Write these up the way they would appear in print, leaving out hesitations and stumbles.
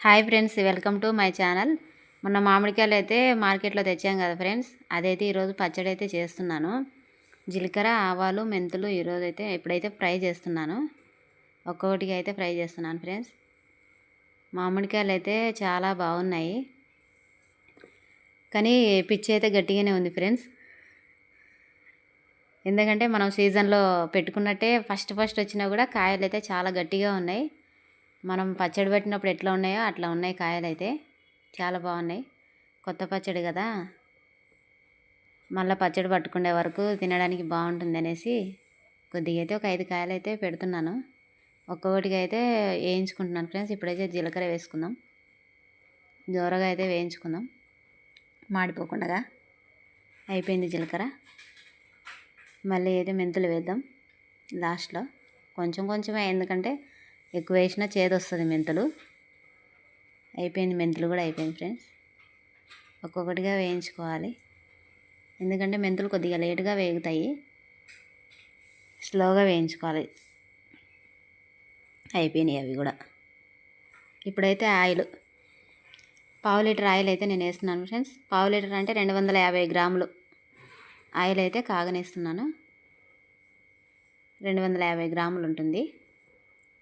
Hi friends, welcome to my channel. మొన్న మామిడికాయలు అయితే మార్కెట్లో తెచ్చాం కదా ఫ్రెండ్స్, అదైతే ఈరోజు పచ్చడి అయితే చేస్తున్నాను. జీలకర్ర, ఆవాలు, మెంతులు ఈరోజు అయితే ఇప్పుడైతే ఫ్రై చేస్తున్నాను. ఒక్కొక్కటిగా అయితే ఫ్రై చేస్తున్నాను ఫ్రెండ్స్. మామిడికాయలు అయితే చాలా బాగున్నాయి, కానీ పిచ్చి అయితే గట్టిగానే ఉంది ఫ్రెండ్స్. ఎందుకంటే మనం సీజన్లో పెట్టుకున్నట్టే ఫస్ట్ వచ్చినా కూడా కాయలు అయితే చాలా గట్టిగా ఉన్నాయి. మనం పచ్చడి పెట్టినప్పుడు ఎట్లా ఉన్నాయో అట్లా ఉన్నాయి కాయలు అయితే చాలా బాగున్నాయి. కొత్త పచ్చడి కదా, మళ్ళీ పచ్చడి పట్టుకునే వరకు తినడానికి బాగుంటుంది అనేసి కొద్దిగా అయితే ఒక 5 కాయలు అయితే పెడుతున్నాను. ఒక్కొక్కటిగా అయితే వేయించుకుంటున్నాను ఫ్రెండ్స్. ఇప్పుడైతే జీలకర్ర వేసుకుందాం, దోరగా అయితే వేయించుకుందాం మాడిపోకుండా. అయిపోయింది జీలకర్ర. మళ్ళీ అయితే మెంతులు వేద్దాం లాస్ట్లో, కొంచెం కొంచెమే, ఎందుకంటే ఎక్కువ వేసినా చేదు వస్తుంది మెంతులు. అయిపోయింది, మెంతులు కూడా అయిపోయింది ఫ్రెండ్స్. ఒక్కొక్కటిగా వేయించుకోవాలి, ఎందుకంటే మెంతులు కొద్దిగా లేటుగా వేగుతాయి, స్లోగా వేయించుకోవాలి. అయిపోయినాయి అవి కూడా. ఇప్పుడైతే ఆయిల్, పావు లీటర్ ఆయిల్ అయితే నేను వేస్తున్నాను ఫ్రెండ్స్. పావు లీటర్ అంటే 250 గ్రాములు ఆయిల్ అయితే కాగనేస్తున్నాను. 250 గ్రాములు ఉంటుంది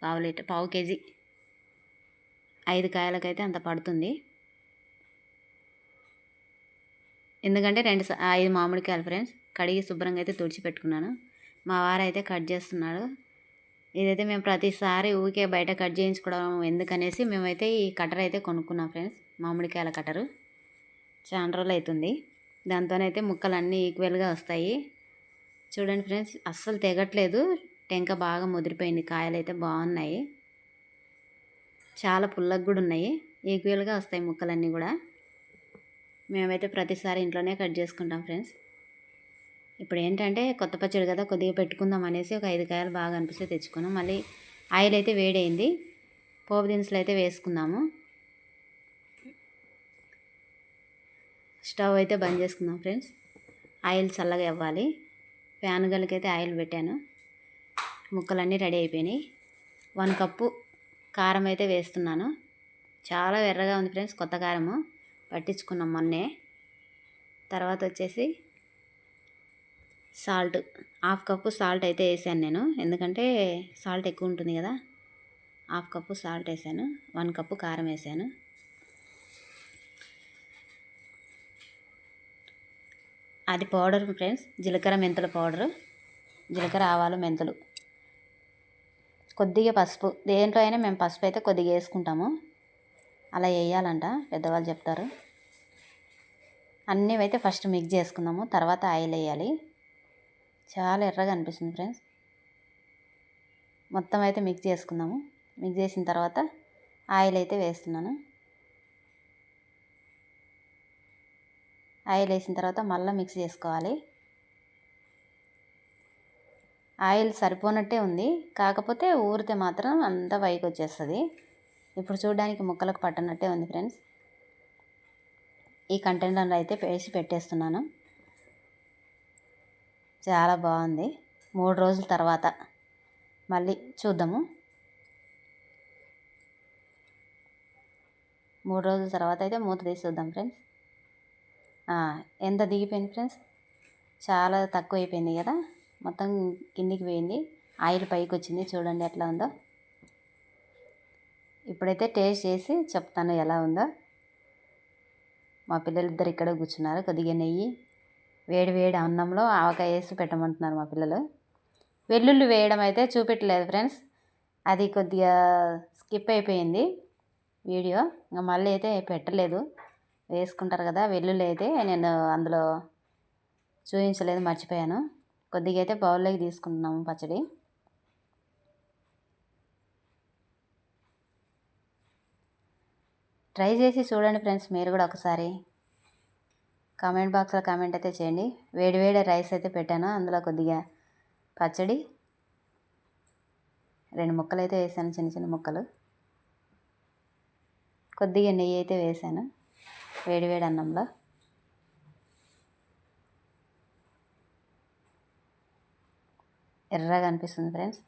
పావు లీటర్, పావు కేజీ. 5 కాయలకైతే అంత పడుతుంది, ఎందుకంటే 5 మామిడికాయలు ఫ్రెండ్స్. కడిగి శుభ్రంగా అయితే తుడిచిపెట్టుకున్నాను. మా వారు అయితే కట్ చేస్తున్నాడు. ఇదైతే మేము ప్రతిసారి ఊరికే బయట కట్ చేయించుకోవడం ఎందుకనేసి మేమైతే ఈ కటర్ అయితే కొనుక్కున్నాం ఫ్రెండ్స్. మామిడికాయల కట్టరు చాలా రోజులు అవుతుంది. దాంతోనైతే ముక్కలు అన్నీ ఈక్వల్గా వస్తాయి. చూడండి ఫ్రెండ్స్, అస్సలు తెగట్లేదు. టెంక బాగా ముదిరిపోయింది. కాయలు అయితే బాగున్నాయి, చాలా పుల్లగా కూడా ఉన్నాయి. ఈక్వల్గా వస్తాయి ముక్కలన్నీ కూడా. మేమైతే ప్రతిసారి ఇంట్లోనే కట్ చేసుకుంటాం ఫ్రెండ్స్. ఇప్పుడు ఏంటంటే కొత్త పచ్చడి కదా, కొద్దిగా పెట్టుకుందాం అనేసి ఒక 5 కాయలు బాగా అనిపిస్తే తెచ్చుకున్నాం. మళ్ళీ ఆయిల్ అయితే వేడైంది, పోపు దినుసులు అయితే వేసుకుందాము. స్టవ్ అయితే బంద్ చేసుకుందాం ఫ్రెండ్స్. ఆయిల్ చల్లగా ఇవ్వాలి. ప్యాన్ గలకైతే ఆయిల్ పెట్టాను. ముక్కలన్నీ రెడీ అయిపోయినాయి. 1 కప్పు కారం అయితే వేస్తున్నాను. చాలా ఎర్రగా ఉంది ఫ్రెండ్స్, కొత్త కారము పట్టించుకున్నాం మొన్నే. తర్వాత వచ్చేసి సాల్ట్, 1/2 కప్పు సాల్ట్ అయితే వేసాను నేను, ఎందుకంటే సాల్ట్ ఎక్కువ ఉంటుంది కదా. 1/2 కప్పు సాల్ట్ వేసాను. 1 కప్పు కారం వేసాను. అది పౌడర్ ఫ్రెండ్స్, జీలకర్ర మెంతుల పౌడరు. జీలకర్ర, ఆవాలు, మెంతులు, కొద్దిగా పసుపు. దేంట్లో అయినా మేము పసుపు అయితే కొద్దిగా వేసుకుంటాము, అలా వేయాలంట పెద్దవాళ్ళు చెప్తారు. అన్నీ అయితే ఫస్ట్ మిక్స్ చేసుకుందాము, తర్వాత ఆయిల్ వేయాలి. చాలా ఎర్రగా అనిపిస్తుంది ఫ్రెండ్స్. మొత్తం అయితే మిక్స్ చేసుకుందాము. మిక్స్ చేసిన తర్వాత ఆయిల్ అయితే వేస్తున్నాను. ఆయిల్ వేసిన తర్వాత మళ్ళీ మిక్స్ చేసుకోవాలి. ఆయిల్ సరిపోనట్టే ఉంది, కాకపోతే ఊరితే మాత్రం అంతా పైకి వచ్చేస్తుంది. ఇప్పుడు చూడడానికి ముక్కలకు పట్టనట్టే ఉంది ఫ్రెండ్స్. ఈ కంటైనర్లో అయితే వేసి పెట్టేస్తున్నాను. చాలా బాగుంది. 3 రోజుల తర్వాత మళ్ళీ చూద్దాము. 3 రోజుల తర్వాత అయితే మూత తీసి చూద్దాం ఫ్రెండ్స్. ఎంత దిగిపోయింది ఫ్రెండ్స్, చాలా తక్కువ అయిపోయింది కదా, మొత్తం కిందికి పోయింది. ఆయిల్ పైకి వచ్చింది, చూడండి ఎట్లా ఉందో. ఇప్పుడైతే టేస్ట్ చేసి చెప్తాను ఎలా ఉందో. మా పిల్లలిద్దరు ఇక్కడ కూర్చున్నారు. కొద్దిగా నెయ్యి, వేడి వేడి అన్నంలో ఆవకాయ వేసి పెట్టమంటున్నారు మా పిల్లలు. వెల్లుల్లి వేయడం అయితే చూపెట్టలేదు ఫ్రెండ్స్, అది కొద్దిగా స్కిప్ అయిపోయింది వీడియో. ఇంకా మళ్ళీ అయితే పెట్టలేదు. వేసుకుంటారు కదా వెల్లుల్లి, అయితే నేను అందులో చూపించలేదు, మర్చిపోయాను. కొద్దిగా అయితే బౌల్లోకి తీసుకుంటున్నాము పచ్చడి. ట్రై చేసి చూడండి ఫ్రెండ్స్ మీరు కూడా ఒకసారి. కామెంట్ బాక్స్లో కామెంట్ అయితే చేయండి. వేడి వేడి రైస్ అయితే పెట్టాను, అందులో కొద్దిగా పచ్చడి, 2 ముక్కలు అయితే వేసాను, చిన్న చిన్న ముక్కలు. కొద్దిగా నెయ్యి అయితే వేసాను వేడి వేడి అన్నంలో. ఎర్రగా అనిపిస్తుంది ఫ్రెండ్స్.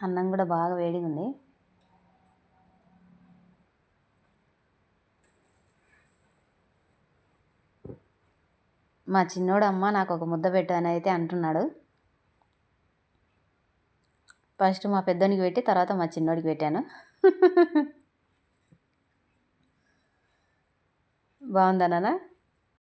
అన్నం కూడా బాగా వేడిగా ఉంది. మా చిన్నోడు అమ్మ నాకు ఒక ముద్ద పెట్టు అని అయితే అంటున్నాడు. ఫస్ట్ మా పెద్దోనికి పెట్టి తర్వాత మా చిన్నోడికి పెట్టాను. బాగుందా నాన్న?